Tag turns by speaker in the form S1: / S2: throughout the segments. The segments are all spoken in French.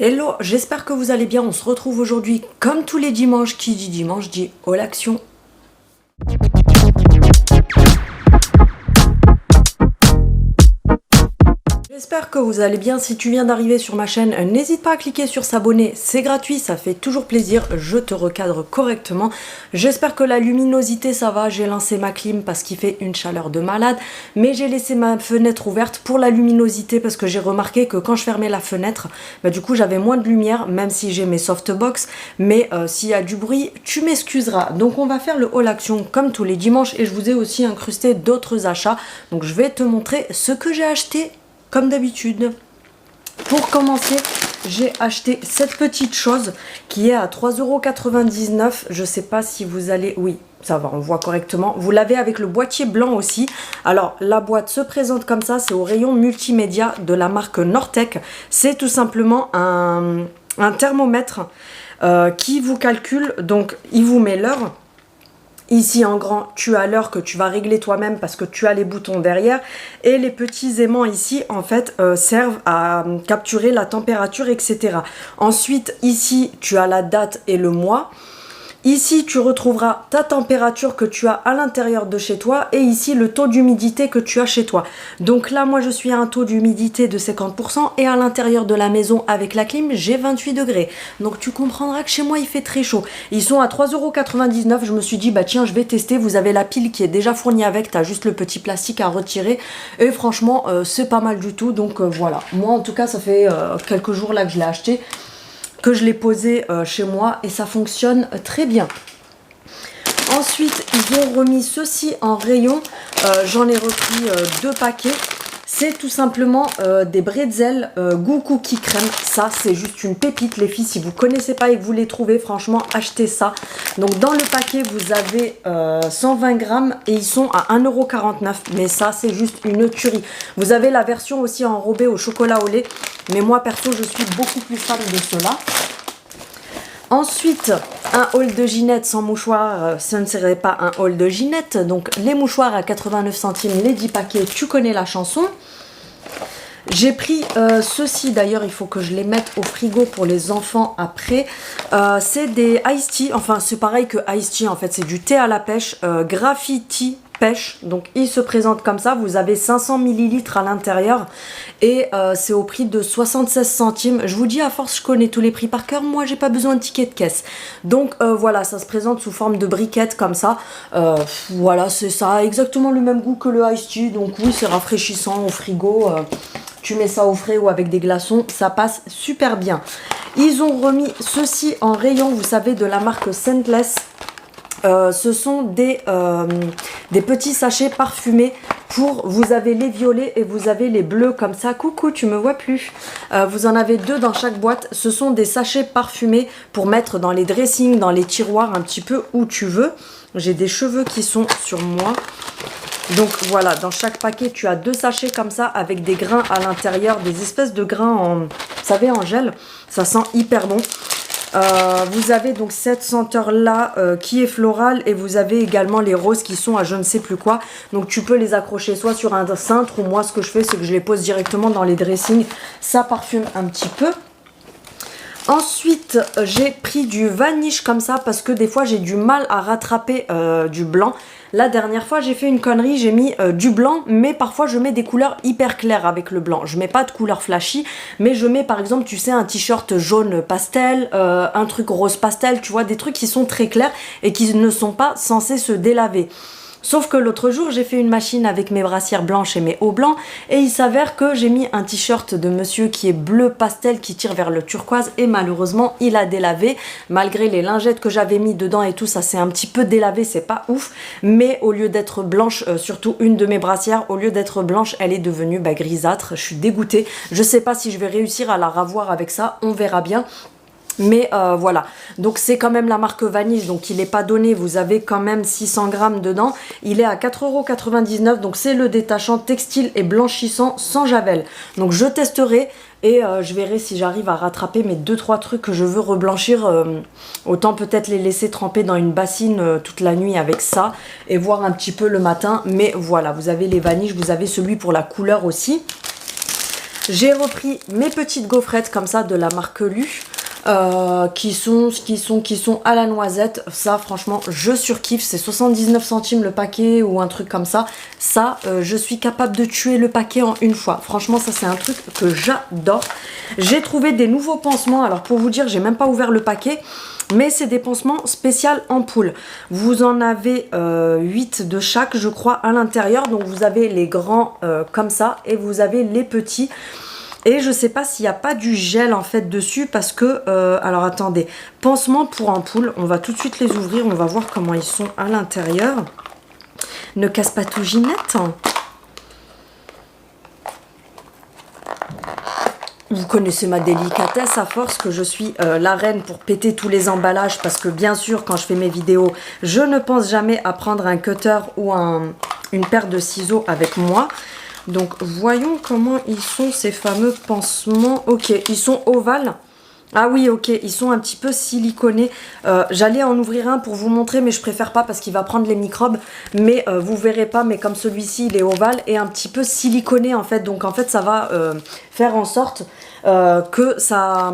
S1: Hello, j'espère que vous allez bien. On se retrouve aujourd'hui comme tous les dimanches. Qui dit dimanche dit all action. J'espère que vous allez bien. Si tu viens d'arriver sur ma chaîne, n'hésite pas à cliquer sur s'abonner, c'est gratuit, ça fait toujours plaisir, je te recadre correctement. J'espère que la luminosité ça va, j'ai lancé ma clim parce qu'il fait une chaleur de malade, mais j'ai laissé ma fenêtre ouverte pour la luminosité parce que j'ai remarqué que quand je fermais la fenêtre, du coup j'avais moins de lumière, même si j'ai mes softbox, mais s'il y a du bruit, tu m'excuseras. Donc on va faire le haul action comme tous les dimanches et je vous ai aussi incrusté d'autres achats, donc je vais te montrer ce que j'ai acheté. Comme d'habitude, pour commencer, j'ai acheté cette petite chose qui est à 3,99 €. Je sais pas si vous allez... Oui, ça va, on voit correctement. Vous l'avez avec le boîtier blanc aussi. Alors, la boîte se présente comme ça. C'est au rayon multimédia de la marque Nortec. C'est tout simplement un thermomètre qui vous calcule. Donc, il vous met l'heure. Ici en grand, tu as l'heure que tu vas régler toi-même parce que tu as les boutons derrière. Et les petits aimants ici, en fait, servent à capturer la température, etc. Ensuite, ici, tu as la date et le mois. Ici, tu retrouveras ta température que tu as à l'intérieur de chez toi et ici, le taux d'humidité que tu as chez toi. Donc là, moi, je suis à un taux d'humidité de 50% et à l'intérieur de la maison avec la clim, j'ai 28 degrés. Donc tu comprendras que chez moi, il fait très chaud. Ils sont à 3,99 €. Je me suis dit, bah tiens, je vais tester. Vous avez la pile qui est déjà fournie avec. Tu as juste le petit plastique à retirer. Et franchement, c'est pas mal du tout. Donc voilà. Moi, en tout cas, ça fait quelques jours là que je l'ai acheté, que je l'ai posé chez moi et ça fonctionne très bien. Ensuite, ils ont remis ceci en rayon. J'en ai repris 2 paquets. C'est tout simplement des bretzels goût cookie crème. Ça, c'est juste une pépite, les filles. Si vous ne connaissez pas et que vous les trouvez, franchement, achetez ça. Donc, dans le paquet, vous avez 120 grammes et ils sont à 1,49 €. Mais ça, c'est juste une tuerie. Vous avez la version aussi enrobée au chocolat au lait. Mais moi, perso, je suis beaucoup plus fan de cela. Ensuite, un haul de Ginette sans mouchoir, ce ne serait pas un haul de Ginette. Donc, les mouchoirs à 89 centimes, les 10 paquets, tu connais la chanson. J'ai pris ceci, d'ailleurs, il faut que je les mette au frigo pour les enfants après. C'est des Iced Tea, enfin, c'est pareil que Iced Tea, en fait, c'est du thé à la pêche, Graffiti pêche. Donc, il se présente comme ça. Vous avez 500 ml à l'intérieur et c'est au prix de 76 centimes. Je vous dis, à force, je connais tous les prix par cœur. Moi, j'ai pas besoin de ticket de caisse. Donc, voilà, ça se présente sous forme de briquettes comme ça. Voilà, c'est ça. Exactement le même goût que le Iced Tea. Donc, oui, c'est rafraîchissant au frigo. Tu mets ça au frais ou avec des glaçons, ça passe super bien. Ils ont remis ceci en rayon, vous savez, de la marque Scentless. Ce sont des petits sachets parfumés pour, vous avez les violets et vous avez les bleus comme ça. Coucou, tu me vois plus. Vous en avez 2 dans chaque boîte. Ce sont des sachets parfumés pour mettre dans les dressings, dans les tiroirs, un petit peu où tu veux. J'ai des cheveux qui sont sur moi. Donc voilà, dans chaque paquet, tu as 2 sachets comme ça avec des grains à l'intérieur, des espèces de grains en, vous savez, en gel. Ça sent hyper bon. Vous avez donc cette senteur là qui est florale et vous avez également les roses qui sont à je ne sais plus quoi. Donc tu peux les accrocher soit sur un cintre ou moi ce que je fais c'est que je les pose directement dans les dressings. Ça parfume un petit peu. Ensuite, j'ai pris du vaniche comme ça parce que des fois j'ai du mal à rattraper du blanc. La dernière fois, j'ai fait une connerie, j'ai mis du blanc, mais parfois je mets des couleurs hyper claires avec le blanc. Je mets pas de couleur flashy, mais je mets par exemple, tu sais, un t-shirt jaune pastel, un truc rose pastel, tu vois, des trucs qui sont très clairs et qui ne sont pas censés se délaver. Sauf que l'autre jour, j'ai fait une machine avec mes brassières blanches et mes hauts blancs et il s'avère que j'ai mis un t-shirt de monsieur qui est bleu pastel qui tire vers le turquoise et malheureusement, il a délavé. Malgré les lingettes que j'avais mis dedans et tout, ça s'est un petit peu délavé, c'est pas ouf. Mais au lieu d'être blanche, surtout une de mes brassières, au lieu d'être blanche, elle est devenue grisâtre. Je suis dégoûtée. Je sais pas si je vais réussir à la ravoir avec ça, on verra bien. Mais voilà, donc c'est quand même la marque Vanish, donc il n'est pas donné, vous avez quand même 600 grammes dedans. Il est à 4,99 €, donc c'est le détachant textile et blanchissant sans javel. Donc je testerai et je verrai si j'arrive à rattraper mes 2-3 trucs que je veux reblanchir. Autant peut-être les laisser tremper dans une bassine toute la nuit avec ça et voir un petit peu le matin. Mais voilà, vous avez les Vanish, vous avez celui pour la couleur aussi. J'ai repris mes petites gaufrettes comme ça de la marque Lu. Qui sont à la noisette. Ça franchement je surkiffe, c'est 79 centimes le paquet ou un truc comme ça. Ça je suis capable de tuer le paquet en une fois. Franchement ça c'est un truc que j'adore. J'ai trouvé des nouveaux pansements. Alors pour vous dire, j'ai même pas ouvert le paquet, mais c'est des pansements spécial ampoule. Vous en avez 8 de chaque je crois à l'intérieur. Donc vous avez les grands comme ça et vous avez les petits. Et je sais pas s'il n'y a pas du gel en fait dessus parce que, alors attendez, pansements pour ampoule, on va tout de suite les ouvrir, on va voir comment ils sont à l'intérieur. Ne casse pas tout Ginette. Vous connaissez ma délicatesse à force que je suis la reine pour péter tous les emballages parce que bien sûr quand je fais mes vidéos, je ne pense jamais à prendre un cutter ou une paire de ciseaux avec moi. Donc voyons comment ils sont ces fameux pansements. Ok, ils sont ovales. Ah oui, ok, ils sont un petit peu siliconés. J'allais en ouvrir un pour vous montrer, mais je préfère pas parce qu'il va prendre les microbes. Mais vous verrez pas, mais comme celui-ci, il est ovale et un petit peu siliconé en fait. Donc en fait, ça va faire en sorte que ça...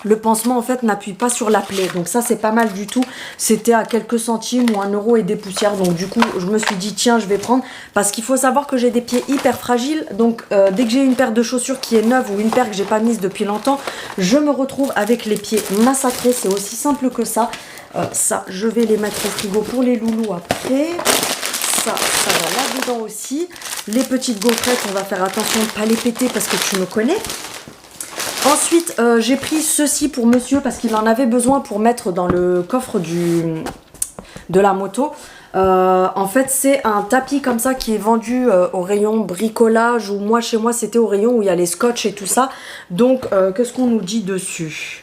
S1: Le pansement en fait n'appuie pas sur la plaie, donc ça c'est pas mal du tout. C'était à quelques centimes ou 1 euro et des poussières, donc du coup je me suis dit tiens je vais prendre, parce qu'il faut savoir que j'ai des pieds hyper fragiles, donc dès que j'ai une paire de chaussures qui est neuve ou une paire que j'ai pas mise depuis longtemps, je me retrouve avec les pieds massacrés. C'est aussi simple que ça. Ça je vais les mettre au frigo pour les loulous après. Ça va là-dedans aussi. Les petites gaufrettes, on va faire attention de ne pas les péter parce que tu me connais. Ensuite, j'ai pris ceci pour monsieur parce qu'il en avait besoin pour mettre dans le coffre de la moto. En fait, c'est un tapis comme ça qui est vendu au rayon bricolage, ou moi, chez moi, c'était au rayon où il y a les scotch et tout ça. Donc, qu'est-ce qu'on nous dit dessus ?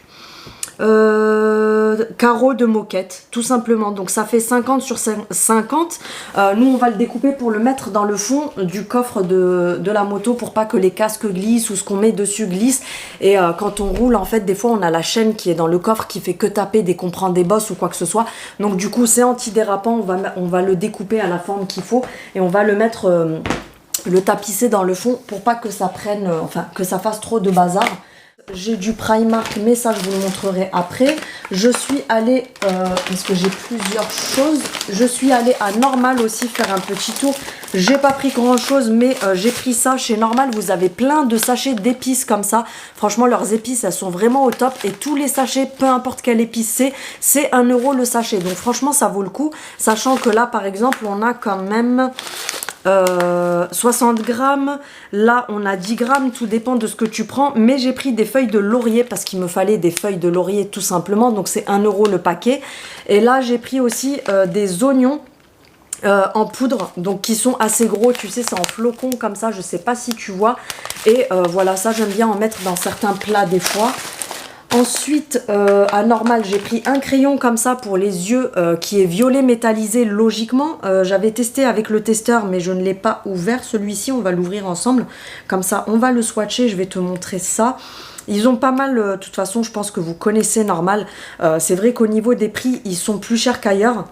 S1: Carreaux de moquette tout simplement, donc ça fait 50 sur 50. Nous on va le découper pour le mettre dans le fond du coffre de la moto pour pas que les casques glissent ou ce qu'on met dessus glisse. Et quand on roule en fait des fois on a la chaîne qui est dans le coffre qui fait que taper dès qu'on prend des bosses ou quoi que ce soit, donc du coup c'est antidérapant. On va le découper à la forme qu'il faut et on va le mettre le tapisser dans le fond pour pas que ça prenne enfin que ça fasse trop de bazar. J'ai du Primark, mais ça je vous le montrerai après. Je suis allée, parce que j'ai plusieurs choses, je suis allée à Normal aussi faire un petit tour. J'ai pas pris grand chose, mais j'ai pris ça. Chez Normal, vous avez plein de sachets d'épices comme ça. Franchement, leurs épices, elles sont vraiment au top. Et tous les sachets, peu importe quelle épice c'est 1 euro le sachet. Donc franchement, ça vaut le coup. Sachant que là, par exemple, on a quand même... 60 grammes, là on a 10 grammes, tout dépend de ce que tu prends, mais j'ai pris des feuilles de laurier parce qu'il me fallait des feuilles de laurier tout simplement, donc c'est 1 euro le paquet. Et là j'ai pris aussi des oignons en poudre, donc qui sont assez gros, tu sais c'est en flocons comme ça, je sais pas si tu vois, et voilà, ça j'aime bien en mettre dans certains plats des fois. Ensuite, à Normal, j'ai pris un crayon comme ça pour les yeux qui est violet métallisé logiquement. J'avais testé avec le testeur mais je ne l'ai pas ouvert. Celui-ci, on va l'ouvrir ensemble. Comme ça, on va le swatcher. Je vais te montrer ça. Ils ont pas mal, de toute façon, je pense que vous connaissez Normal. C'est vrai qu'au niveau des prix, ils sont plus chers qu'ailleurs.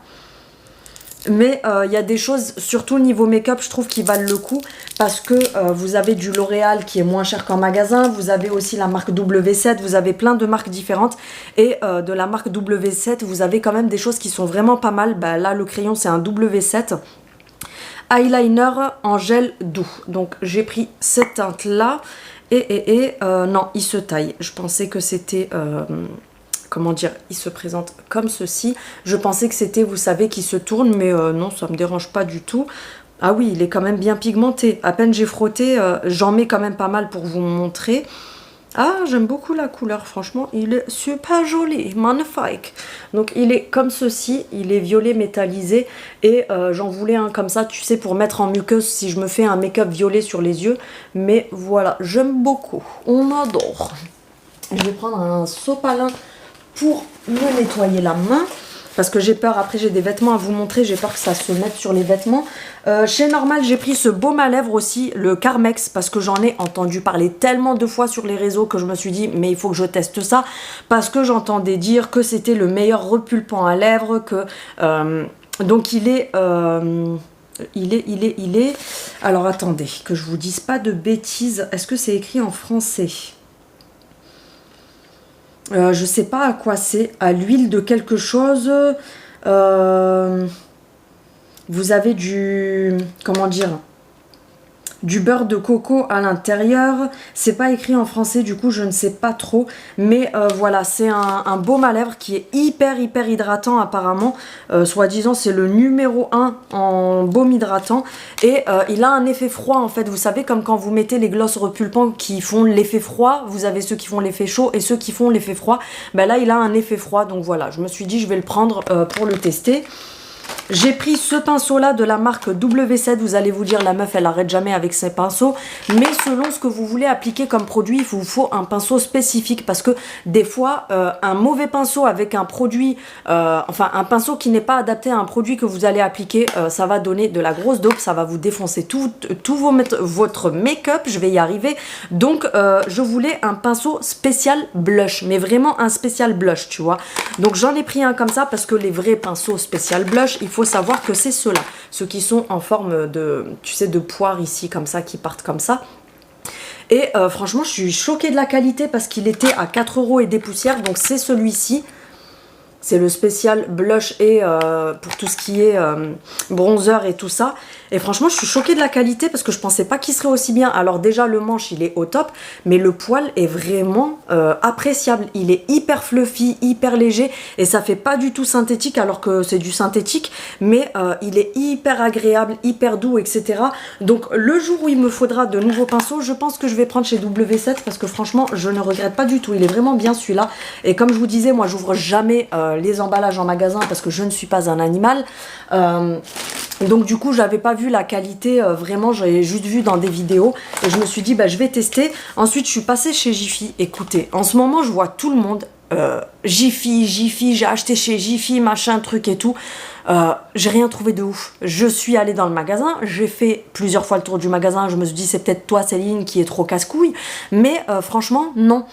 S1: Mais il y a des choses, surtout niveau make-up, je trouve qu'ils valent le coup parce que vous avez du L'Oréal qui est moins cher qu'en magasin, vous avez aussi la marque W7, vous avez plein de marques différentes et de la marque W7, vous avez quand même des choses qui sont vraiment pas mal. Bah, là, le crayon, c'est un W7. Eyeliner en gel doux. Donc, j'ai pris cette teinte-là et non, il se taille. Je pensais que c'était... comment dire, il se présente comme ceci. Je pensais que c'était, vous savez, qui se tourne, mais non, ça me dérange pas du tout. Ah oui, il est quand même bien pigmenté. À peine j'ai frotté, j'en mets quand même pas mal pour vous montrer. Ah, j'aime beaucoup la couleur, franchement, il est super joli, magnifique. Donc il est comme ceci, il est violet métallisé et j'en voulais un comme ça, tu sais, pour mettre en muqueuse si je me fais un make-up violet sur les yeux. Mais voilà, j'aime beaucoup, on adore. Je vais prendre un sopalin pour me nettoyer la main parce que j'ai peur, après j'ai des vêtements à vous montrer, j'ai peur que ça se mette sur les vêtements. Chez Normal, j'ai pris ce baume à lèvres aussi, le Carmex, parce que j'en ai entendu parler tellement de fois sur les réseaux que je me suis dit mais il faut que je teste ça, parce que j'entendais dire que c'était le meilleur repulpant à lèvres, que donc il est il est... Alors attendez, que je vous dise pas de bêtises. Est-ce que c'est écrit en français? Je sais pas à quoi c'est. À l'huile de quelque chose. Vous avez du... Comment dire? Du beurre de coco à l'intérieur. C'est pas écrit en français, du coup je ne sais pas trop. Mais voilà, c'est un baume à lèvres qui est hyper hydratant apparemment. Soi-disant c'est le numéro 1 en baume hydratant. Et il a un effet froid en fait. Vous savez, comme quand vous mettez les glosses repulpants qui font l'effet froid. Vous avez ceux qui font l'effet chaud et ceux qui font l'effet froid. Ben là il a un effet froid. Donc voilà, je me suis dit je vais le prendre pour le tester. J'ai pris ce pinceau là de la marque W7, vous allez vous dire la meuf elle arrête jamais avec ses pinceaux, mais selon ce que vous voulez appliquer comme produit, il vous faut un pinceau spécifique parce que des fois un mauvais pinceau avec un produit, enfin un pinceau qui n'est pas adapté à un produit que vous allez appliquer, ça va donner de la grosse dope, ça va vous défoncer tout votre make-up, je vais y arriver. Donc je voulais un pinceau spécial blush, mais vraiment un spécial blush, tu vois. Donc j'en ai pris un comme ça parce que les vrais pinceaux spécial blush, il faut savoir que c'est ceux-là, ceux qui sont en forme de, tu sais, de poire ici, comme ça, qui partent comme ça. Et franchement, je suis choquée de la qualité parce qu'il était à 4 € et des poussières, donc c'est celui-ci. C'est le spécial blush et pour tout ce qui est bronzer et tout ça. Et franchement, je suis choquée de la qualité parce que je pensais pas qu'il serait aussi bien. Alors déjà, le manche, il est au top. Mais le poil est vraiment appréciable. Il est hyper fluffy, hyper léger. Et ça fait pas du tout synthétique alors que c'est du synthétique. Mais il est hyper agréable, hyper doux, etc. Donc le jour où il me faudra de nouveaux pinceaux, je pense que je vais prendre chez W7 parce que franchement, je ne regrette pas du tout. Il est vraiment bien celui-là. Et comme je vous disais, moi, j'ouvre jamais les emballages en magasin parce que je ne suis pas un animal. Donc du coup j'avais pas vu la qualité vraiment, j'avais juste vu dans des vidéos et je me suis dit bah je vais tester. Ensuite je suis passée chez Jiffy. Écoutez, en ce moment je vois tout le monde Jiffy, j'ai acheté chez Jiffy, machin truc et tout. J'ai rien trouvé de ouf. Je suis allée dans le magasin, j'ai fait plusieurs fois le tour du magasin, je me suis dit c'est peut-être toi Céline qui est trop casse-couille, mais franchement non.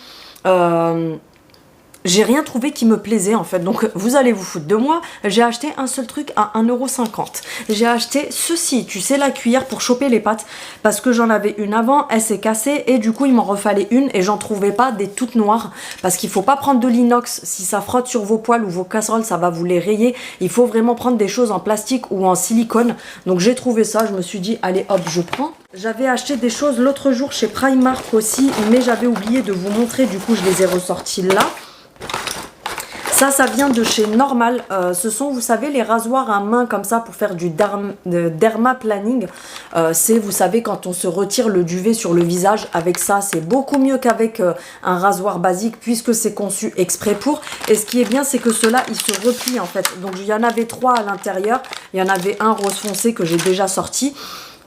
S1: J'ai rien trouvé qui me plaisait en fait, donc vous allez vous foutre de moi. J'ai acheté un seul truc à 1,50 €. J'ai acheté ceci, tu sais, la cuillère pour choper les pâtes, parce que j'en avais une avant, elle s'est cassée et du coup il m'en refallait une et j'en trouvais pas des toutes noires, parce qu'il faut pas prendre de l'inox, si ça frotte sur vos poêles ou vos casseroles ça va vous les rayer. Il faut vraiment prendre des choses en plastique ou en silicone, donc j'ai trouvé ça, je me suis dit allez hop je prends. J'avais acheté des choses l'autre jour chez Primark aussi, mais j'avais oublié de vous montrer, du coup je les ai ressortis là. Ça vient de chez Normal. Ce sont, vous savez, les rasoirs à main comme ça pour faire du dermaplaning. C'est, vous savez, quand on se retire le duvet sur le visage. Avec ça, c'est beaucoup mieux qu'avec un rasoir basique puisque c'est conçu exprès pour. Et ce qui est bien, c'est que ceux-là, ils se replient en fait. Donc, il y en avait 3 à l'intérieur. Il y en avait un rose foncé que j'ai déjà sorti.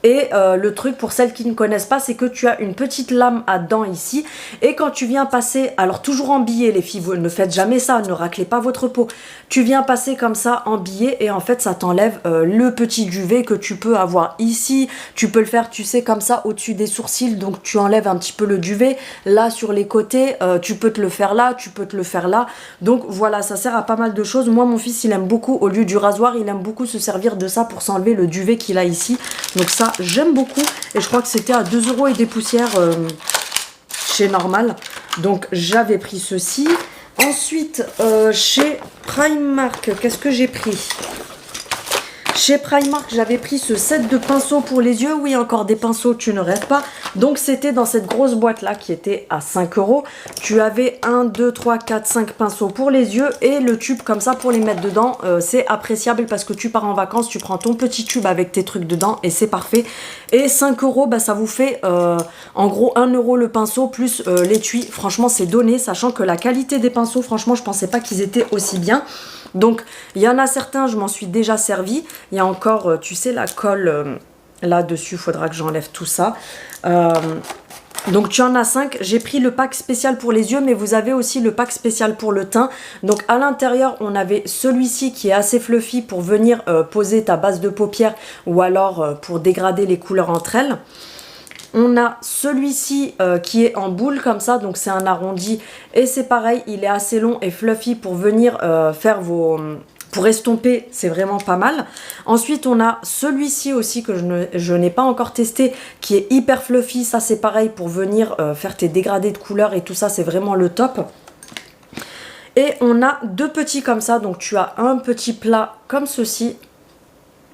S1: Et le truc pour celles qui ne connaissent pas, c'est que tu as une petite lame à dents ici. Et quand tu viens passer, alors toujours en billet les filles, vous ne faites jamais ça, ne raclez pas votre peau. Tu viens passer comme ça en billet et en fait ça t'enlève le petit duvet que tu peux avoir ici. Tu peux le faire, tu sais, comme ça au-dessus des sourcils, donc tu enlèves un petit peu le duvet. Là sur les côtés, tu peux te le faire là, tu peux te le faire là. Donc voilà, ça sert à pas mal de choses. Moi mon fils il aime beaucoup, au lieu du rasoir, il aime beaucoup se servir de ça pour s'enlever le duvet qu'il a ici. Donc ça j'aime beaucoup et je crois que c'était à 2 € et des poussières chez Normal, donc j'avais pris ceci. Ensuite chez Primark, qu'est-ce que j'ai pris? Chez Primark, j'avais pris ce set de pinceaux pour les yeux. Oui, encore des pinceaux, tu ne rêves pas. Donc, c'était dans cette grosse boîte-là qui était à 5 €. Tu avais 1, 2, 3, 4, 5 pinceaux pour les yeux et le tube comme ça pour les mettre dedans. C'est appréciable parce que tu pars en vacances, tu prends ton petit tube avec tes trucs dedans et c'est parfait. Et 5 €, bah, ça vous fait en gros 1 € le pinceau plus l'étui. Franchement, c'est donné, sachant que la qualité des pinceaux, franchement, je pensais pas qu'ils étaient aussi bien. Donc, il y en a certains, je m'en suis déjà servi. Il y a encore, tu sais, la colle là-dessus. Il faudra que j'enlève tout ça. Donc, tu en as 5. J'ai pris le pack spécial pour les yeux, mais vous avez aussi le pack spécial pour le teint. Donc, à l'intérieur, on avait celui-ci qui est assez fluffy pour venir poser ta base de paupières ou alors pour dégrader les couleurs entre elles. On a celui-ci qui est en boule comme ça, donc c'est un arrondi et c'est pareil, il est assez long et fluffy pour venir faire vos Pour estomper, c'est vraiment pas mal. Ensuite, on a celui-ci aussi que je n'ai pas encore testé, qui est hyper fluffy. Ça, c'est pareil pour venir faire tes dégradés de couleurs et tout ça, c'est vraiment le top. Et on a deux petits comme ça. Donc, tu as un petit plat comme ceci.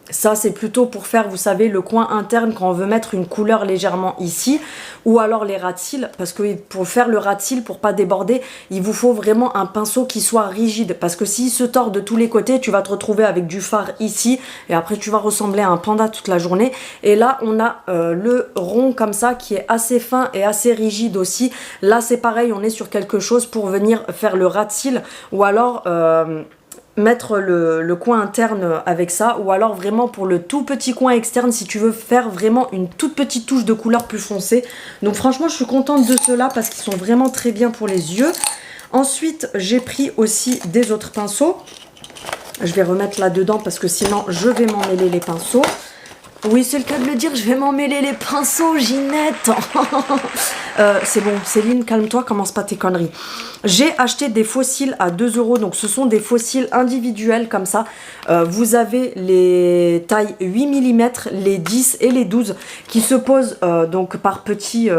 S1: Ça, c'est plutôt pour faire, vous savez, le coin interne quand on veut mettre une couleur légèrement ici. Ou alors les ras de cils, parce que pour faire le ras de cils, pour pas déborder, il vous faut vraiment un pinceau qui soit rigide. Parce que s'il se tord de tous les côtés, tu vas te retrouver avec du fard ici. Et après, tu vas ressembler à un panda toute la journée. Et là, on a le rond comme ça, qui est assez fin et assez rigide aussi. Là, c'est pareil, on est sur quelque chose pour venir faire le ras de cils. Ou alors... mettre le coin interne avec ça, ou alors vraiment pour le tout petit coin externe si tu veux faire vraiment une toute petite touche de couleur plus foncée. Donc franchement, je suis contente de ceux-là parce qu'ils sont vraiment très bien pour les yeux. Ensuite, j'ai pris aussi des autres pinceaux. Je vais remettre là-dedans parce que sinon je vais m'emmêler les pinceaux. Oui, c'est le cas de le dire, je vais m'emmêler les pinceaux, Ginette. C'est bon, Céline, calme-toi, commence pas tes conneries. J'ai acheté des fossiles à 2 €, donc ce sont des fossiles individuels comme ça. Vous avez les tailles 8 mm, les 10 et les 12 qui se posent donc par petits...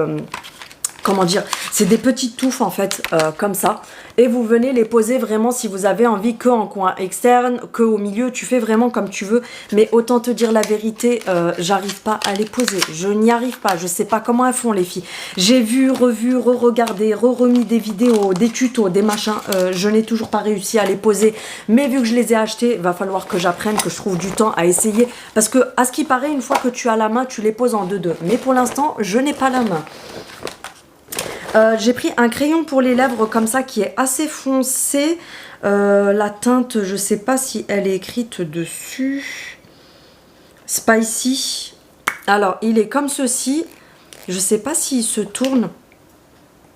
S1: comment dire, c'est des petites touffes en fait, comme ça. Et vous venez les poser vraiment si vous avez envie que en coin externe, que au milieu, tu fais vraiment comme tu veux. Mais autant te dire la vérité, j'arrive pas à les poser. Je n'y arrive pas, je sais pas comment elles font les filles. J'ai vu, revu, re-regardé, re-remis des vidéos, des tutos, des machins. Je n'ai toujours pas réussi à les poser. Mais vu que je les ai achetés, va falloir que j'apprenne, que je trouve du temps à essayer. Parce que à ce qui paraît, une fois que tu as la main, tu les poses en 2-2. Mais pour l'instant, je n'ai pas la main. J'ai pris un crayon pour les lèvres comme ça qui est assez foncé. La teinte, je sais pas si elle est écrite dessus. Spicy. Alors, il est comme ceci. Je sais pas s'il se tourne.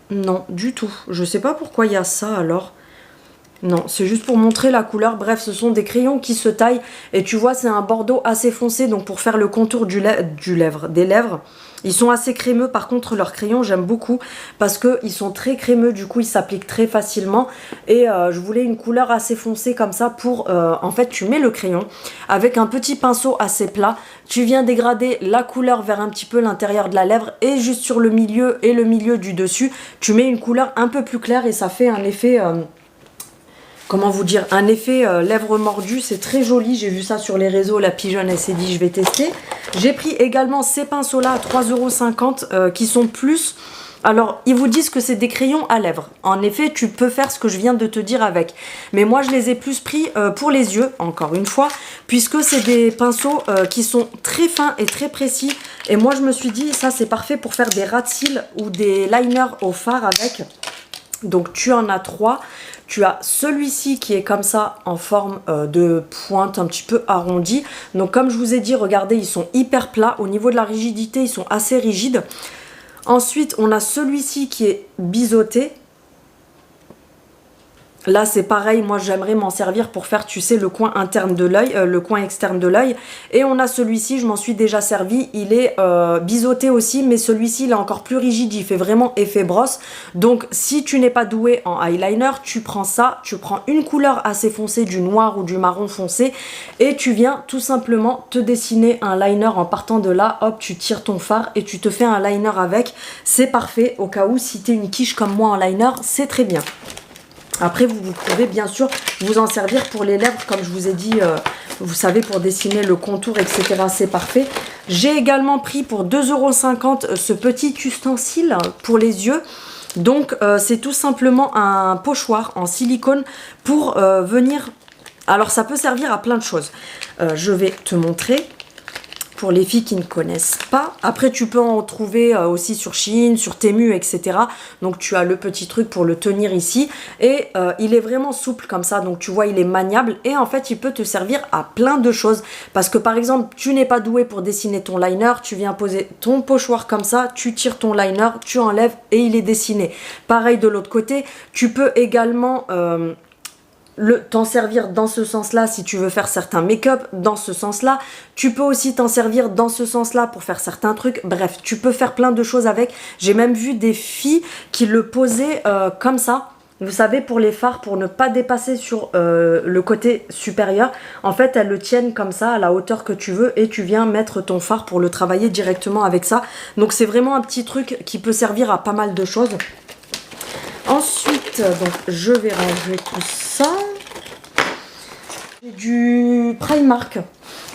S1: Non, du tout. Je sais pas pourquoi il y a ça alors. Non, c'est juste pour montrer la couleur. Bref, ce sont des crayons qui se taillent. Et tu vois, c'est un bordeaux assez foncé. Donc, pour faire le contour des lèvres. Ils sont assez crémeux. Par contre, leurs crayons, j'aime beaucoup. Parce qu'ils sont très crémeux. Du coup, ils s'appliquent très facilement. Et je voulais une couleur assez foncée comme ça. Pour, en fait, tu mets le crayon avec un petit pinceau assez plat. Tu viens dégrader la couleur vers un petit peu l'intérieur de la lèvre. Et juste sur le milieu et le milieu du dessus, tu mets une couleur un peu plus claire. Et ça fait un effet... comment vous dire, un effet lèvres mordues, c'est très joli, j'ai vu ça sur les réseaux, la pigeonne elle s'est dit je vais tester. J'ai pris également ces pinceaux là à 3,50 € qui sont plus, alors ils vous disent que c'est des crayons à lèvres, en effet tu peux faire ce que je viens de te dire avec, mais moi je les ai plus pris pour les yeux, encore une fois, puisque c'est des pinceaux qui sont très fins et très précis, et moi je me suis dit ça c'est parfait pour faire des ras de cils ou des liners au fard avec. Donc tu en as 3. Tu as celui-ci qui est comme ça en forme de pointe un petit peu arrondie. Donc comme je vous ai dit, regardez, ils sont hyper plats. Au niveau de la rigidité, ils sont assez rigides. Ensuite, on a celui-ci qui est biseauté. Là, c'est pareil, moi j'aimerais m'en servir pour faire, tu sais, le coin interne de l'œil, le coin externe de l'œil. Et on a celui-ci, je m'en suis déjà servi, il est biseauté aussi, mais celui-ci, il est encore plus rigide, il fait vraiment effet brosse. Donc, si tu n'es pas doué en eyeliner, tu prends ça, tu prends une couleur assez foncée, du noir ou du marron foncé, et tu viens tout simplement te dessiner un liner en partant de là, hop, tu tires ton fard et tu te fais un liner avec. C'est parfait, au cas où, si tu es une quiche comme moi en liner, c'est très bien. Après, vous pouvez bien sûr vous en servir pour les lèvres, comme je vous ai dit, vous savez, pour dessiner le contour, etc. C'est parfait. J'ai également pris pour 2,50 € ce petit ustensile pour les yeux. Donc, c'est tout simplement un pochoir en silicone pour venir... Alors, ça peut servir à plein de choses. Je vais te montrer... Pour les filles qui ne connaissent pas. Après, tu peux en trouver aussi sur Shein, sur Temu, etc. Donc, tu as le petit truc pour le tenir ici. Et il est vraiment souple comme ça. Donc, tu vois, il est maniable. Et en fait, il peut te servir à plein de choses. Parce que, par exemple, tu n'es pas doué pour dessiner ton liner. Tu viens poser ton pochoir comme ça. Tu tires ton liner, tu enlèves et il est dessiné. Pareil de l'autre côté. Tu peux également... t'en servir dans ce sens-là si tu veux faire certains make-up, dans ce sens-là. Tu peux aussi t'en servir dans ce sens-là pour faire certains trucs. Bref, tu peux faire plein de choses avec. J'ai même vu des filles qui le posaient comme ça. vous savez, pour les fards, pour ne pas dépasser sur le côté supérieur, en fait elles le tiennent comme ça à la hauteur que tu veux et tu viens mettre ton fard pour le travailler directement avec ça. Donc c'est vraiment un petit truc qui peut servir à pas mal de choses. Ensuite, donc je vais ranger tout ça. J'ai du Primark.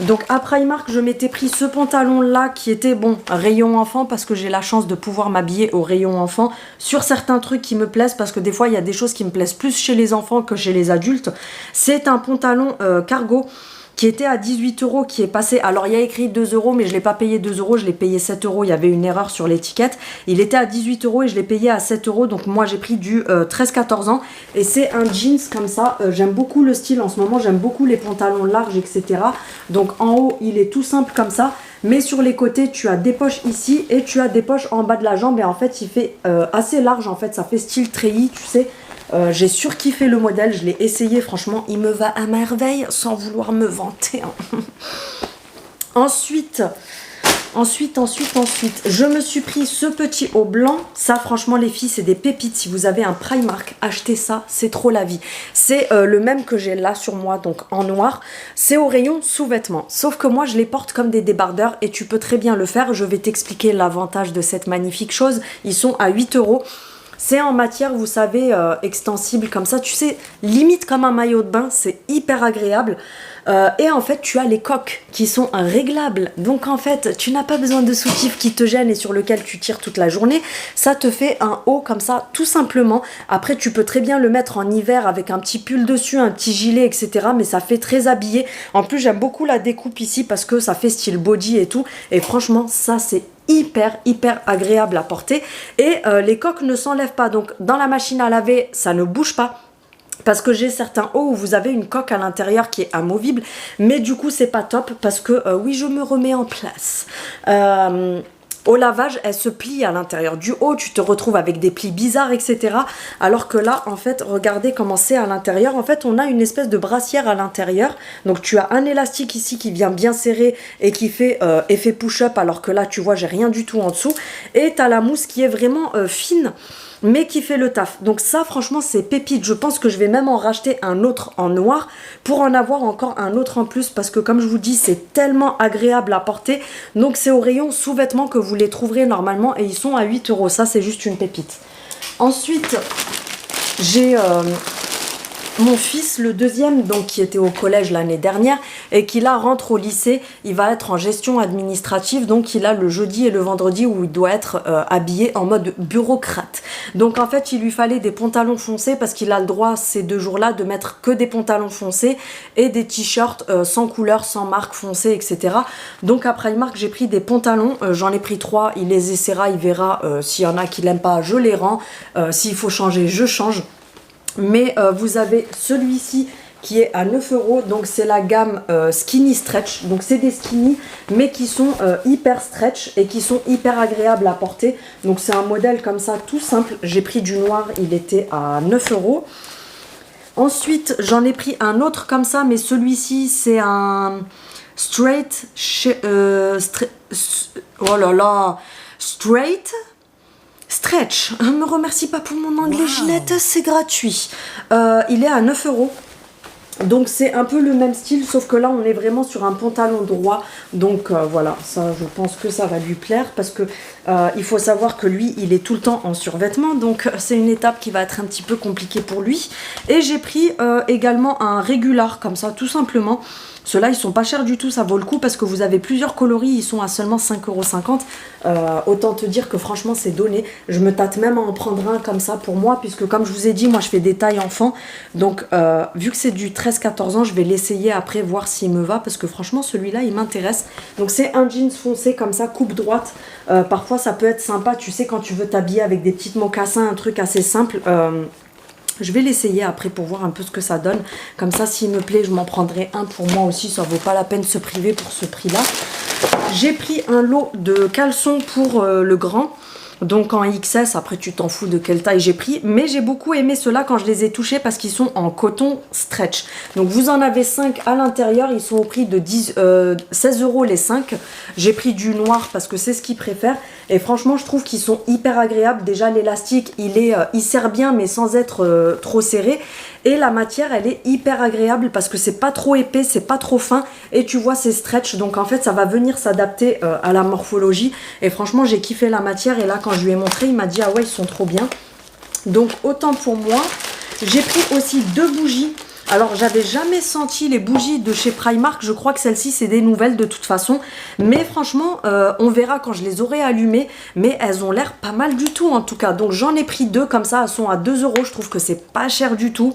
S1: Donc à Primark, je m'étais pris ce pantalon là qui était bon rayon enfant parce que j'ai la chance de pouvoir m'habiller au rayon enfant sur certains trucs qui me plaisent parce que des fois il y a des choses qui me plaisent plus chez les enfants que chez les adultes. C'est un pantalon cargo qui était à 18 €, qui est passé, alors il y a écrit 2 € mais je l'ai pas payé 2 €, je l'ai payé 7 €, il y avait une erreur sur l'étiquette. Il était à 18 € et je l'ai payé à 7 €, donc moi j'ai pris du 13-14 ans et c'est un jeans comme ça. J'aime beaucoup le style en ce moment, j'aime beaucoup les pantalons larges, etc. Donc en haut il est tout simple comme ça, mais sur les côtés tu as des poches ici et tu as des poches en bas de la jambe et en fait il fait assez large, en fait ça fait style treillis, tu sais. J'ai surkiffé le modèle, je l'ai essayé, franchement il me va à merveille sans vouloir me vanter, hein. Ensuite, je me suis pris ce petit haut blanc. Ça franchement les filles c'est des pépites. Si vous avez un Primark, achetez ça, c'est trop la vie. C'est le même que j'ai là sur moi, donc en noir. C'est au rayon sous-vêtements, sauf que moi je les porte comme des débardeurs et tu peux très bien le faire. Je vais t'expliquer l'avantage de cette magnifique chose. Ils sont à 8 €. C'est en matière, vous savez, extensible comme ça. Tu sais, limite comme un maillot de bain. C'est hyper agréable. Et en fait, tu as les coques qui sont réglables. Donc en fait, tu n'as pas besoin de soutif qui te gêne et sur lequel tu tires toute la journée. Ça te fait un haut comme ça, tout simplement. Après, tu peux très bien le mettre en hiver avec un petit pull dessus, un petit gilet, etc. Mais ça fait très habillé. En plus, j'aime beaucoup la découpe ici parce que ça fait style body et tout. Et franchement, ça, c'est hyper agréable à porter et les coques ne s'enlèvent pas, donc dans la machine à laver ça ne bouge pas parce que j'ai certains hauts où vous avez une coque à l'intérieur qui est amovible, mais du coup c'est pas top parce que oui je me remets en place. Au lavage, elle se plie à l'intérieur du haut, tu te retrouves avec des plis bizarres, etc. Alors que là, en fait, regardez comment c'est à l'intérieur. En fait, on a une espèce de brassière à l'intérieur. Donc, tu as un élastique ici qui vient bien serrer et qui fait effet push-up, alors que là, tu vois, j'ai rien du tout en dessous. Et tu as la mousse qui est vraiment fine, mais qui fait le taf. Donc ça franchement c'est pépite. Je pense que je vais même en racheter un autre en noir pour en avoir encore un autre en plus parce que comme je vous dis c'est tellement agréable à porter. Donc c'est au rayon sous-vêtements que vous les trouverez normalement et ils sont à 8 €. Ça c'est juste une pépite. Ensuite j'ai mon fils, le deuxième, donc qui était au collège l'année dernière et qui là rentre au lycée. Il va être en gestion administrative, donc il a le jeudi et le vendredi où il doit être habillé en mode bureaucrate. Donc en fait il lui fallait des pantalons foncés parce qu'il a le droit ces 2 jours-là de mettre que des pantalons foncés et des t-shirts sans couleur, sans marque foncée, etc. Donc à Primark j'ai pris des pantalons, j'en ai pris 3, il les essaiera, il verra s'il y en a qui l'aiment pas, je les rends, s'il faut changer, je change. Mais vous avez celui-ci qui est à 9 €, donc c'est la gamme skinny stretch, donc c'est des skinny mais qui sont hyper stretch et qui sont hyper agréables à porter. Donc c'est un modèle comme ça tout simple, j'ai pris du noir, il était à 9 €. Ensuite j'en ai pris un autre comme ça, mais celui-ci c'est un straight, oh là là, straight stretch. Me remercie pas pour mon anglais, wow. Ginette, c'est gratuit. Il est à 9 €. Donc c'est un peu le même style, sauf que là on est vraiment sur un pantalon droit. Donc voilà, ça je pense que ça va lui plaire parce que il faut savoir que lui il est tout le temps en survêtement. Donc c'est une étape qui va être un petit peu compliquée pour lui. Et j'ai pris également un régular comme ça, tout simplement. Ceux-là, ils sont pas chers du tout, ça vaut le coup parce que vous avez plusieurs coloris, ils sont à seulement 5,50 €. Autant te dire que franchement, c'est donné. Je me tâte même à en prendre un comme ça pour moi, puisque comme je vous ai dit, moi je fais des tailles enfants. Donc, vu que c'est du 13-14 ans, je vais l'essayer après, voir s'il me va, parce que franchement, celui-là, il m'intéresse. Donc, c'est un jeans foncé comme ça, coupe droite. Parfois, ça peut être sympa, tu sais, quand tu veux t'habiller avec des petites mocassins, un truc assez simple. Je vais l'essayer après pour voir un peu ce que ça donne. Comme ça, s'il me plaît, je m'en prendrai un pour moi aussi. Ça vaut pas la peine de se priver pour ce prix-là. J'ai pris un lot de caleçons pour le grand. Donc en XS, après tu t'en fous de quelle taille j'ai pris. Mais j'ai beaucoup aimé ceux-là quand je les ai touchés parce qu'ils sont en coton stretch. Donc vous en avez 5 à l'intérieur. Ils sont au prix de 16 € les 5. J'ai pris du noir parce que c'est ce qu'ils préfèrent. Et franchement, je trouve qu'ils sont hyper agréables. Déjà, l'élastique, il serre bien, mais sans être trop serré. Et la matière, elle est hyper agréable parce que c'est pas trop épais, c'est pas trop fin. Et tu vois, c'est stretch. Donc en fait, ça va venir s'adapter à la morphologie. Et franchement, j'ai kiffé la matière. Et là, quand je lui ai montré, il m'a dit, ah ouais, ils sont trop bien. Donc autant pour moi. J'ai pris aussi 2 bougies. Alors, j'avais jamais senti les bougies de chez Primark. Je crois que celles-ci, c'est des nouvelles de toute façon. Mais franchement, on verra quand je les aurai allumées. Mais elles ont l'air pas mal du tout, en tout cas. Donc, j'en ai pris 2 comme ça. Elles sont à 2 €. Je trouve que c'est pas cher du tout.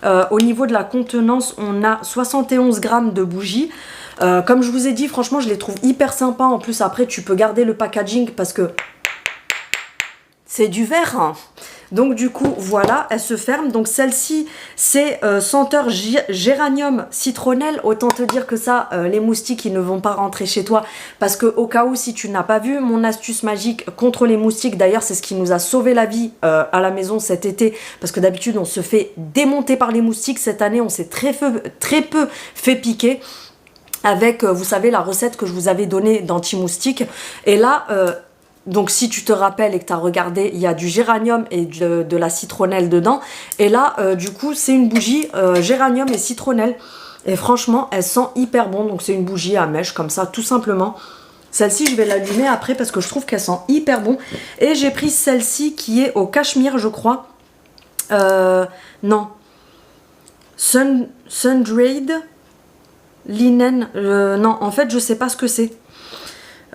S1: Au niveau de la contenance, on a 71 grammes de bougies. Comme je vous ai dit, franchement, je les trouve hyper sympas. En plus, après, tu peux garder le packaging parce que c'est du verre, hein. Donc du coup, voilà, elle se ferme. Donc celle-ci, c'est senteur géranium citronnelle. Autant te dire que ça, les moustiques, ils ne vont pas rentrer chez toi. Parce que au cas où, si tu n'as pas vu mon astuce magique contre les moustiques, d'ailleurs, c'est ce qui nous a sauvé la vie à la maison cet été. Parce que d'habitude, on se fait démonter par les moustiques. Cette année, on s'est très peu fait piquer. Avec, vous savez, la recette que je vous avais donnée d'anti-moustique. Et là... donc si tu te rappelles et que tu as regardé, il y a du géranium et de la citronnelle dedans. Et là, du coup, c'est une bougie géranium et citronnelle. Et franchement, elle sent hyper bon. Donc c'est une bougie à mèche comme ça, tout simplement. Celle-ci, je vais l'allumer après parce que je trouve qu'elle sent hyper bon. Et j'ai pris celle-ci qui est au cachemire, je crois. Non. Sun-Dried Linen. Non, en fait, je sais pas ce que c'est.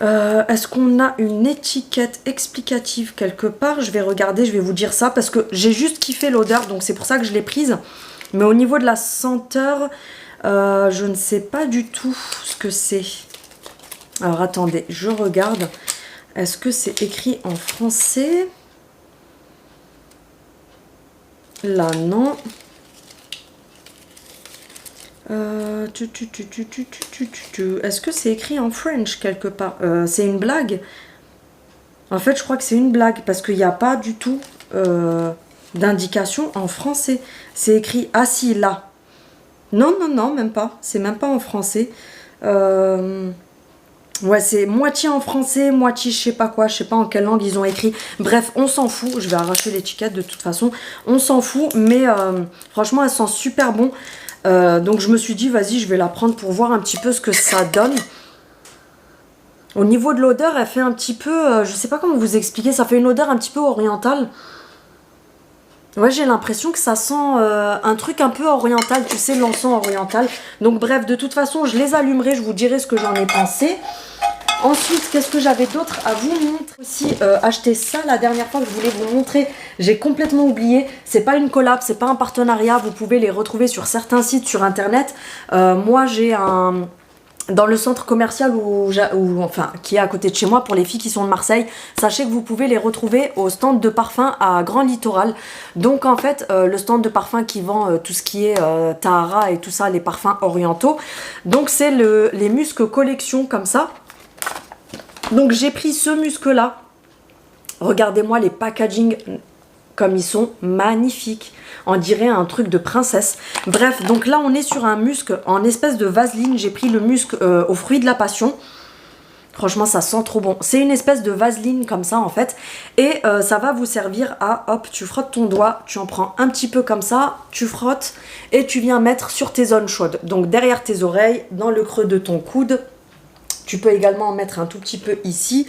S1: Est-ce qu'on a une étiquette explicative quelque part? Je vais regarder, je vais vous dire ça parce que j'ai juste kiffé l'odeur, donc c'est pour ça que je l'ai prise. Mais au niveau de la senteur, je ne sais pas du tout ce que c'est. Alors attendez, je regarde. Est-ce que c'est écrit en français? Là, non. Est-ce que c'est écrit en French quelque part? C'est une blague? En fait, je crois que c'est une blague parce qu'il n'y a pas du tout d'indication en français. C'est écrit assis là. Non, non, non, même pas. C'est même pas en français. Ouais, c'est moitié en français, moitié je sais pas quoi, je sais pas en quelle langue ils ont écrit. Bref, on s'en fout. Je vais arracher l'étiquette de toute façon. On s'en fout, mais franchement, elle sent super bon. Donc je me suis dit, vas-y, je vais la prendre pour voir un petit peu ce que ça donne. Au niveau de l'odeur, elle fait un petit peu, je sais pas comment vous expliquer, ça fait une odeur un petit peu orientale. Ouais, j'ai l'impression que ça sent un truc un peu oriental, tu sais, l'encens oriental. Donc bref, de toute façon, je les allumerai, je vous dirai ce que j'en ai pensé. Ensuite, qu'est-ce que j'avais d'autre à vous montrer aussi? Acheter ça la dernière fois que je voulais vous montrer. J'ai complètement oublié. C'est pas une collab, c'est pas un partenariat. Vous pouvez les retrouver sur certains sites sur internet. Moi, j'ai un... Dans le centre commercial enfin, qui est à côté de chez moi pour les filles qui sont de Marseille, sachez que vous pouvez les retrouver au stand de parfum à Grand Littoral. Donc en fait, le stand de parfum qui vend tout ce qui est Tahara et tout ça, les parfums orientaux. Donc c'est les muscs collection comme ça. Donc j'ai pris ce musc là. Regardez-moi les packaging comme ils sont magnifiques. On dirait un truc de princesse. Bref, donc là on est sur un musc en espèce de vaseline. J'ai pris le musc aux fruits de la passion. Franchement ça sent trop bon. C'est une espèce de vaseline comme ça en fait. Et ça va vous servir à, hop, tu frottes ton doigt. Tu en prends un petit peu comme ça. Tu frottes et tu viens mettre sur tes zones chaudes. Donc derrière tes oreilles, dans le creux de ton coude. Tu peux également en mettre un tout petit peu ici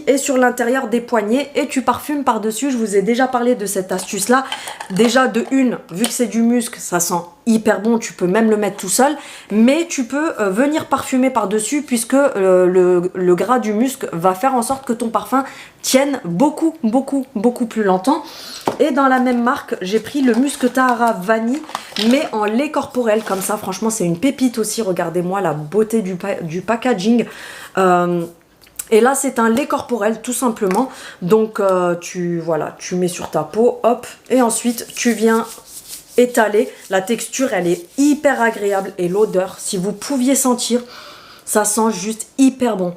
S1: et sur l'intérieur des poignets et tu parfumes par-dessus. Je vous ai déjà parlé de cette astuce-là. Déjà de une, vu que c'est du musc, ça sent hyper bon, tu peux même le mettre tout seul. Mais tu peux venir parfumer par-dessus puisque le gras du musc va faire en sorte que ton parfum tienne beaucoup plus longtemps. Et dans la même marque, j'ai pris le musc Tahara Vanille, mais en lait corporel comme ça. Franchement, c'est une pépite aussi. Regardez-moi la beauté du packaging. Et là, c'est un lait corporel tout simplement. Donc, tu mets sur ta peau, hop. Et ensuite, tu viens étaler. La texture, elle est hyper agréable. Et l'odeur, si vous pouviez sentir, ça sent juste hyper bon.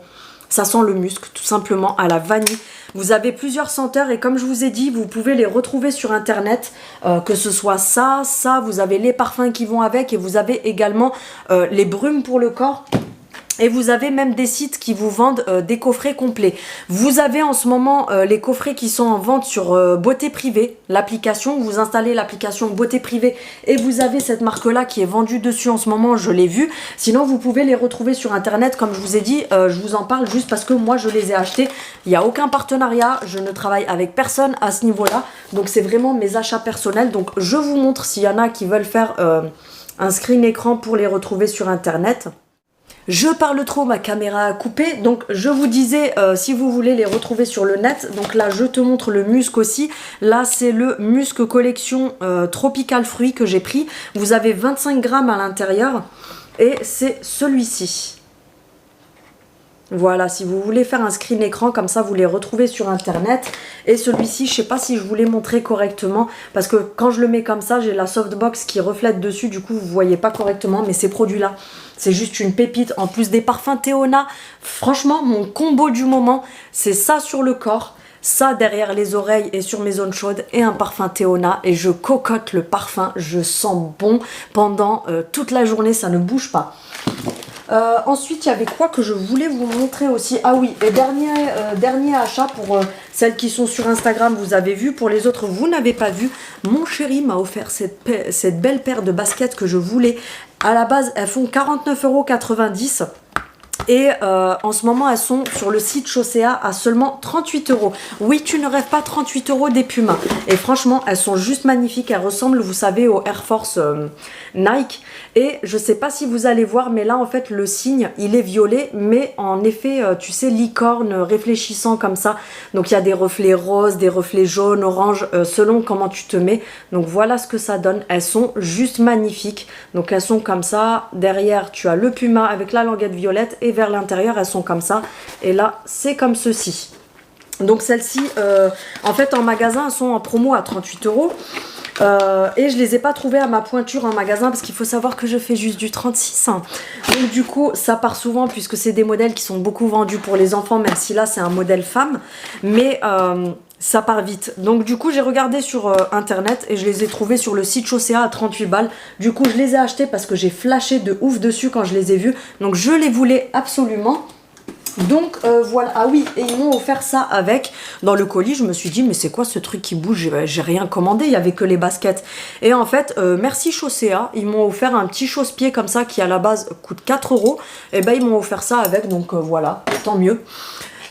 S1: Ça sent le musc, tout simplement, à la vanille. Vous avez plusieurs senteurs et comme je vous ai dit, vous pouvez les retrouver sur internet, que ce soit ça, vous avez les parfums qui vont avec et vous avez également les brumes pour le corps. Et vous avez même des sites qui vous vendent des coffrets complets. Vous avez en ce moment les coffrets qui sont en vente sur Beauté Privée, l'application. Vous installez l'application Beauté Privée et vous avez cette marque-là qui est vendue dessus en ce moment, je l'ai vu. Sinon, vous pouvez les retrouver sur Internet. Comme je vous ai dit, je vous en parle juste parce que moi, je les ai achetés. Il n'y a aucun partenariat. Je ne travaille avec personne à ce niveau-là. Donc, c'est vraiment mes achats personnels. Donc, je vous montre s'il y en a qui veulent faire un screen écran pour les retrouver sur Internet. Je parle trop, ma caméra a coupé, donc je vous disais, si vous voulez les retrouver sur le net, donc là je te montre le musc aussi, là c'est le musc collection tropical fruit que j'ai pris, vous avez 25 grammes à l'intérieur et c'est celui-ci. Voilà, si vous voulez faire un screen écran, comme ça vous les retrouvez sur Internet. Et celui-ci, je sais pas si je vous l'ai montré correctement, parce que quand je le mets comme ça, j'ai la softbox qui reflète dessus, du coup vous voyez pas correctement, mais ces produits-là, c'est juste une pépite. En plus des parfums Théona, franchement, mon combo du moment, c'est ça sur le corps, ça derrière les oreilles et sur mes zones chaudes, et un parfum Théona, et je cocotte le parfum, je sens bon pendant toute la journée, ça ne bouge pas. Ensuite, il y avait quoi que je voulais vous montrer aussi? Ah oui, et dernier achat pour celles qui sont sur Instagram, vous avez vu. Pour les autres, vous n'avez pas vu. Mon chéri m'a offert cette belle paire de baskets que je voulais. À la base, elles font 49,90 €. Et en ce moment, elles sont sur le site Chaussea à seulement 38 €. Oui, tu ne rêves pas, 38 € des Pumas. Et franchement, elles sont juste magnifiques. Elles ressemblent, vous savez, aux Air Force Nike. Et je sais pas si vous allez voir, mais là, en fait, le signe, il est violet. Mais en effet, tu sais, licorne réfléchissant comme ça. Donc, il y a des reflets roses, des reflets jaunes, orange, selon comment tu te mets. Donc, voilà ce que ça donne. Elles sont juste magnifiques. Donc, elles sont comme ça. Derrière, tu as le Puma avec la languette violette. Et vers l'intérieur, elles sont comme ça. Et là, c'est comme ceci. Donc, celles-ci, en fait, en magasin, elles sont en promo à 38 €. Et je les ai pas trouvées à ma pointure en magasin parce qu'il faut savoir que je fais juste du 36. Donc du coup ça part souvent puisque c'est des modèles qui sont beaucoup vendus pour les enfants, même si là c'est un modèle femme, mais ça part vite. Donc du coup j'ai regardé sur internet et je les ai trouvés sur le site Chaussea à 38 balles. Du coup je les ai achetés parce que j'ai flashé de ouf dessus quand je les ai vus. Donc je les voulais absolument. Donc voilà, ah oui, et ils m'ont offert ça avec, dans le colis, je me suis dit, mais c'est quoi ce truc qui bouge? J'ai rien commandé, il n'y avait que les baskets. Et en fait, merci Chaussea, ils m'ont offert un petit chausse-pied comme ça, qui à la base coûte 4 €, et ben ils m'ont offert ça avec, donc voilà, tant mieux.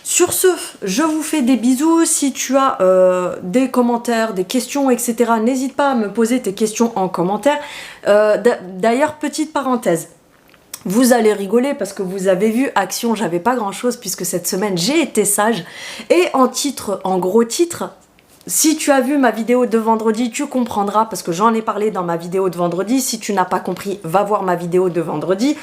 S1: Sur ce, je vous fais des bisous. Si tu as des commentaires, des questions, etc., n'hésite pas à me poser tes questions en commentaire. D'ailleurs, petite parenthèse. Vous allez rigoler parce que vous avez vu Action, j'avais pas grand chose puisque cette semaine j'ai été sage. Et en gros titre, si tu as vu ma vidéo de vendredi, tu comprendras parce que j'en ai parlé dans ma vidéo de vendredi. Si tu n'as pas compris, va voir ma vidéo de vendredi.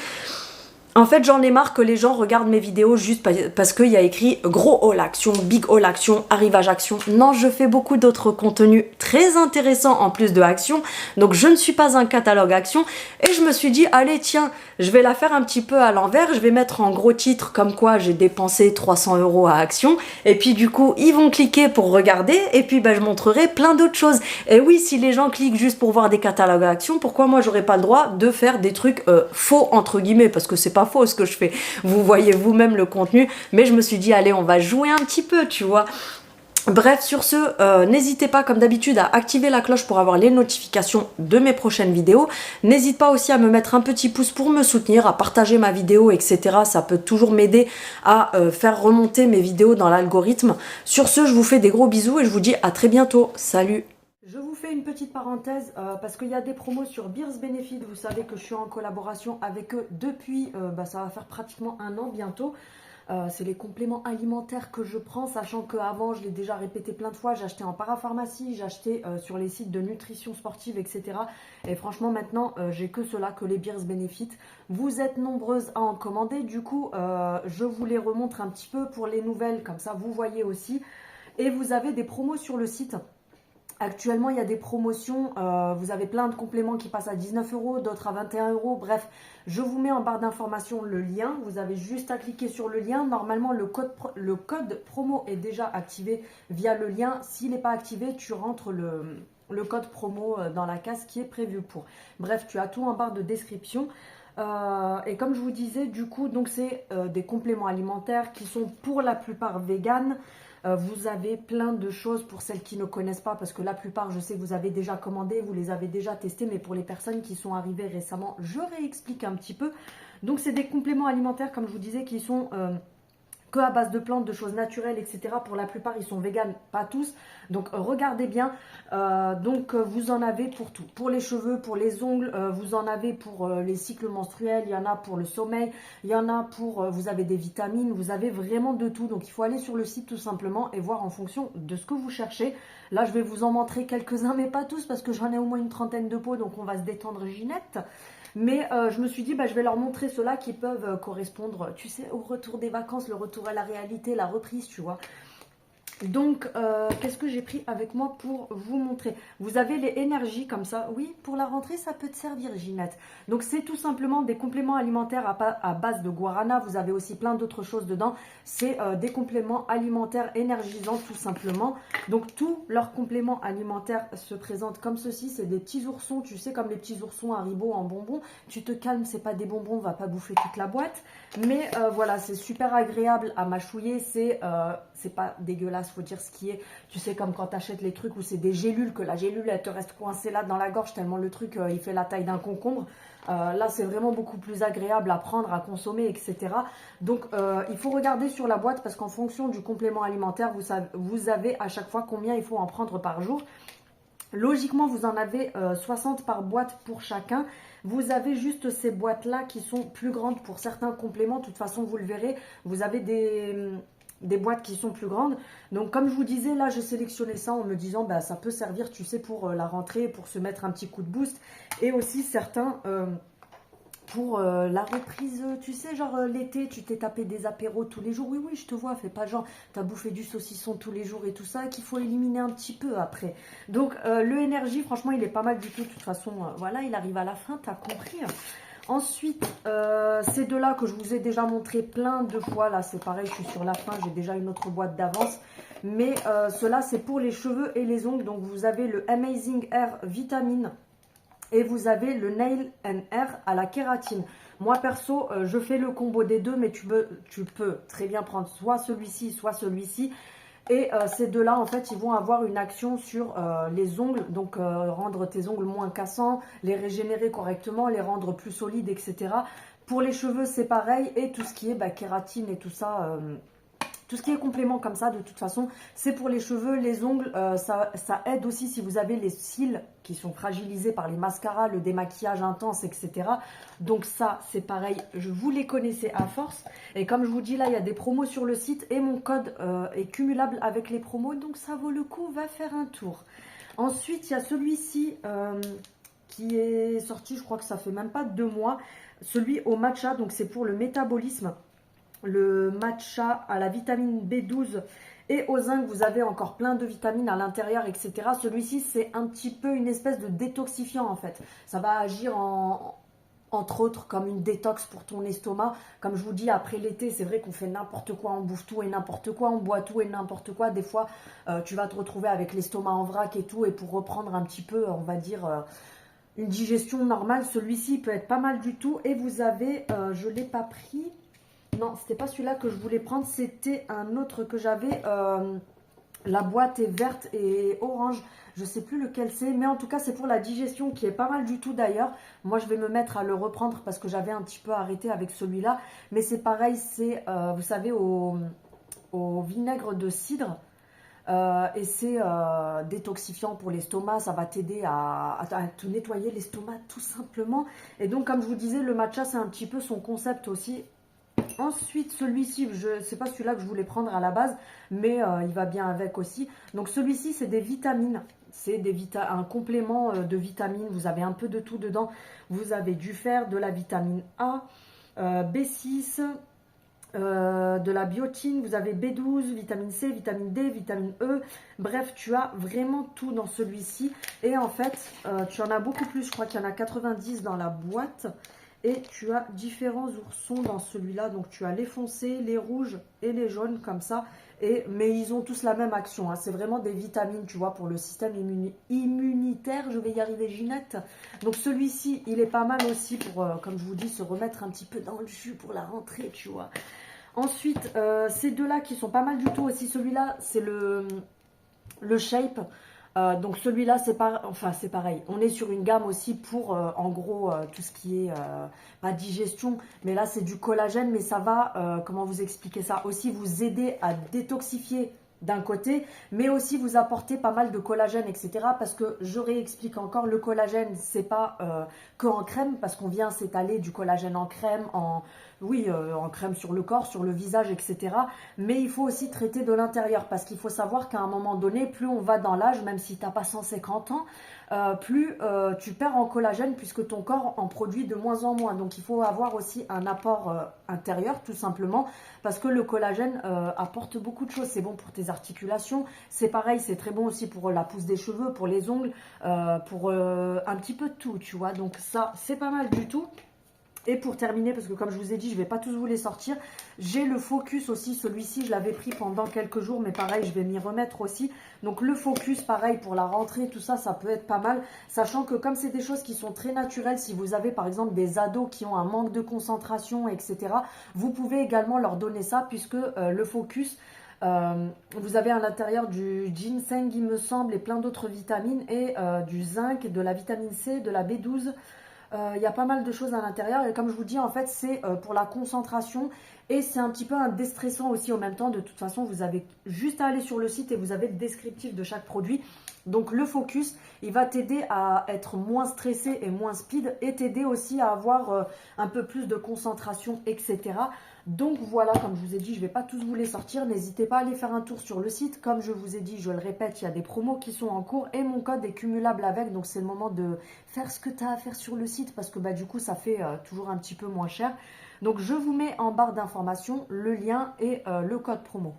S1: En fait, j'en ai marre que les gens regardent mes vidéos juste parce qu'il y a écrit gros haul action, big haul action, arrivage action. Non, je fais beaucoup d'autres contenus très intéressants en plus de action. Donc, je ne suis pas un catalogue action. Et je me suis dit, allez, tiens, je vais la faire un petit peu à l'envers. Je vais mettre en gros titre comme quoi j'ai dépensé 300 € à action. Et puis, du coup, ils vont cliquer pour regarder. Et puis, ben, je montrerai plein d'autres choses. Et oui, si les gens cliquent juste pour voir des catalogues action, pourquoi moi, j'aurais pas le droit de faire des trucs faux, entre guillemets, parce que c'est pas faux ce que je fais, vous voyez vous-même le contenu, mais je me suis dit allez on va jouer un petit peu, tu vois. Bref, sur ce, n'hésitez pas comme d'habitude à activer la cloche pour avoir les notifications de mes prochaines vidéos. N'hésite pas aussi à me mettre un petit pouce pour me soutenir, à partager ma vidéo, etc. Ça peut toujours m'aider à faire remonter mes vidéos dans l'algorithme. Sur ce, je vous fais des gros bisous et je vous dis à très bientôt. Salut! Je vous fais une petite parenthèse parce qu'il y a des promos sur Beers Benefit. Vous savez que je suis en collaboration avec eux depuis, ça va faire pratiquement un an bientôt. C'est les compléments alimentaires que je prends, sachant qu'avant, je l'ai déjà répété plein de fois, j'achetais en parapharmacie, j'achetais sur les sites de nutrition sportive, etc. Et franchement, maintenant, j'ai que cela, que les Beers Benefit. Vous êtes nombreuses à en commander, du coup, je vous les remontre un petit peu pour les nouvelles, comme ça, vous voyez aussi. Et vous avez des promos sur le site. Actuellement, il y a des promotions, vous avez plein de compléments qui passent à 19 €, d'autres à 21 €. Bref, je vous mets en barre d'information le lien. Vous avez juste à cliquer sur le lien. Normalement, le code promo est déjà activé via le lien. S'il n'est pas activé, tu rentres le code promo dans la case qui est prévue pour. Bref, tu as tout en barre de description. Et comme je vous disais, du coup, donc c'est des compléments alimentaires qui sont pour la plupart véganes. Vous avez plein de choses pour celles qui ne connaissent pas, parce que la plupart, je sais que vous avez déjà commandé, vous les avez déjà testés, mais pour les personnes qui sont arrivées récemment, je réexplique un petit peu. Donc c'est des compléments alimentaires, comme je vous disais, qui sont que à base de plantes, de choses naturelles, etc. Pour la plupart, ils sont véganes, pas tous. Donc, regardez bien. Vous en avez pour tout. Pour les cheveux, pour les ongles, vous en avez pour les cycles menstruels, il y en a pour le sommeil, il y en a pour, vous avez des vitamines, vous avez vraiment de tout. Donc, il faut aller sur le site tout simplement et voir en fonction de ce que vous cherchez. Là, je vais vous en montrer quelques-uns, mais pas tous, parce que j'en ai au moins une trentaine de pots, donc on va se détendre, Ginette. Mais je me suis dit, je vais leur montrer ceux-là qui peuvent correspondre, tu sais, au retour des vacances, le retour à la réalité, la reprise, tu vois. Donc, qu'est-ce que j'ai pris avec moi pour vous montrer? Vous avez les énergies comme ça. Oui, pour la rentrée, ça peut te servir, Ginette. Donc, c'est tout simplement des compléments alimentaires à base de guarana. Vous avez aussi plein d'autres choses dedans. C'est des compléments alimentaires énergisants, tout simplement. Donc, tous leurs compléments alimentaires se présentent comme ceci. C'est des petits oursons, tu sais, comme les petits oursons Haribo en bonbons. Tu te calmes, c'est pas des bonbons, on va pas bouffer toute la boîte. Mais voilà, c'est super agréable à mâchouiller. C'est pas dégueulasse, faut dire ce qui est. Tu sais, comme quand tu achètes les trucs où c'est des gélules, que la gélule elle te reste coincée là dans la gorge tellement le truc il fait la taille d'un concombre. Là c'est vraiment beaucoup plus agréable à prendre, à consommer, etc. Donc il faut regarder sur la boîte, parce qu'en fonction du complément alimentaire, vous avez à chaque fois combien il faut en prendre par jour. Logiquement, vous en avez 60 par boîte pour chacun. Vous avez juste ces boîtes-là qui sont plus grandes pour certains compléments. De toute façon, vous le verrez, vous avez des boîtes qui sont plus grandes. Donc comme je vous disais, là j'ai sélectionné ça en me disant ça peut servir, tu sais, pour la rentrée, pour se mettre un petit coup de boost, et aussi certains pour la reprise, tu sais, genre l'été, tu t'es tapé des apéros tous les jours. Oui, oui, je te vois, fais pas genre, t'as bouffé du saucisson tous les jours et tout ça, qu'il faut éliminer un petit peu après. Donc le énergie, franchement, il est pas mal du tout. De toute façon, voilà, il arrive à la fin, t'as compris. Ensuite, ces deux-là que je vous ai déjà montré plein de fois, là c'est pareil, je suis sur la fin, j'ai déjà une autre boîte d'avance. Mais ceux-là, c'est pour les cheveux et les ongles. Donc vous avez le Amazing Hair Vitamine et vous avez le Nail and Hair à la kératine. Moi perso, je fais le combo des deux, mais tu peux très bien prendre soit celui-ci, soit celui-ci. Et ces deux-là, en fait, ils vont avoir une action sur les ongles. Donc, rendre tes ongles moins cassants, les régénérer correctement, les rendre plus solides, etc. Pour les cheveux, c'est pareil. Et tout ce qui est kératine et tout ça, tout ce qui est complément comme ça, de toute façon, c'est pour les cheveux, les ongles. Ça aide aussi si vous avez les cils qui sont fragilisés par les mascaras, le démaquillage intense, etc. Donc ça, c'est pareil, vous les connaissez à force. Et comme je vous dis, là, il y a des promos sur le site et mon code est cumulable avec les promos. Donc ça vaut le coup, va faire un tour. Ensuite, il y a celui-ci qui est sorti, je crois que ça fait même pas 2 mois. Celui au matcha, donc c'est pour le métabolisme. Le matcha à la vitamine B12 et au zinc, vous avez encore plein de vitamines à l'intérieur, etc. Celui-ci, c'est un petit peu une espèce de détoxifiant en fait. Ça va agir entre autres comme une détox pour ton estomac. Comme je vous dis, après l'été, c'est vrai qu'on fait n'importe quoi, on bouffe tout et n'importe quoi, on boit tout et n'importe quoi. Des fois, tu vas te retrouver avec l'estomac en vrac et tout. Et pour reprendre un petit peu, on va dire, une digestion normale, celui-ci peut être pas mal du tout. Et vous avez, je ne l'ai pas pris... Non, c'était pas celui-là que je voulais prendre, c'était un autre que j'avais. La boîte est verte et orange, je sais plus lequel c'est, mais en tout cas c'est pour la digestion qui est pas mal du tout d'ailleurs. Moi je vais me mettre à le reprendre parce que j'avais un petit peu arrêté avec celui-là, mais c'est pareil, c'est vous savez au vinaigre de cidre. Et c'est détoxifiant pour l'estomac, ça va t'aider à te nettoyer l'estomac tout simplement. Et donc comme je vous disais, le matcha c'est un petit peu son concept aussi. Ensuite, celui-ci, c'est pas celui-là que je voulais prendre à la base, mais il va bien avec aussi. Donc celui-ci, c'est des vitamines. C'est un complément de vitamines. Vous avez un peu de tout dedans. Vous avez du fer, de la vitamine A, B6, de la biotine. Vous avez B12, vitamine C, vitamine D, vitamine E. Bref, tu as vraiment tout dans celui-ci. Et en fait, tu en as beaucoup plus. Je crois qu'il y en a 90 dans la boîte. Et tu as différents oursons dans celui-là. Donc, tu as les foncés, les rouges et les jaunes comme ça. mais ils ont tous la même action, hein. C'est vraiment des vitamines, tu vois, pour le système immunitaire. Je vais y arriver, Ginette. Donc celui-ci, il est pas mal aussi pour, comme je vous dis, se remettre un petit peu dans le jus pour la rentrée, tu vois. Ensuite, ces deux-là qui sont pas mal du tout aussi. Celui-là, c'est le Shape. Donc celui-là, c'est pareil. On est sur une gamme aussi pour, en gros, tout ce qui est, pas digestion, mais là, c'est du collagène, mais ça va, comment vous expliquer ça, aussi vous aider à détoxifier d'un côté, mais aussi vous apporter pas mal de collagène, etc. Parce que je réexplique encore, le collagène, c'est pas que en crème, parce qu'on vient s'étaler du collagène en crème, en crème sur le corps, sur le visage, etc. Mais il faut aussi traiter de l'intérieur, parce qu'il faut savoir qu'à un moment donné, plus on va dans l'âge, même si tu n'as pas 150 ans, plus tu perds en collagène, puisque ton corps en produit de moins en moins. Donc il faut avoir aussi un apport intérieur, tout simplement, parce que le collagène apporte beaucoup de choses. C'est bon pour tes articulations, c'est pareil, c'est très bon aussi pour la pousse des cheveux, pour les ongles, pour un petit peu de tout, tu vois. Donc ça, c'est pas mal du tout. Et pour terminer, parce que comme je vous ai dit, je ne vais pas tous vous les sortir, j'ai le Focus aussi. Celui-ci, je l'avais pris pendant quelques jours, mais pareil, je vais m'y remettre aussi. Donc le Focus, pareil, pour la rentrée, tout ça, ça peut être pas mal. Sachant que comme c'est des choses qui sont très naturelles, si vous avez par exemple des ados qui ont un manque de concentration, etc., vous pouvez également leur donner ça, puisque le Focus... vous avez à l'intérieur du ginseng, il me semble, et plein d'autres vitamines, et du zinc, de la vitamine C, de la B12. Il y a pas mal de choses à l'intérieur, et comme je vous dis, en fait, c'est pour la concentration, et c'est un petit peu un déstressant aussi en même temps. De toute façon, vous avez juste à aller sur le site et vous avez le descriptif de chaque produit. Donc le Focus, il va t'aider à être moins stressé et moins speed, et t'aider aussi à avoir un peu plus de concentration, etc. Donc voilà, comme je vous ai dit, je ne vais pas tous vous les sortir. N'hésitez pas à aller faire un tour sur le site. Comme je vous ai dit, je le répète, il y a des promos qui sont en cours et mon code est cumulable avec. Donc c'est le moment de faire ce que tu as à faire sur le site, parce que bah, du coup, ça fait toujours un petit peu moins cher. Donc je vous mets en barre d'informations le lien et le code promo.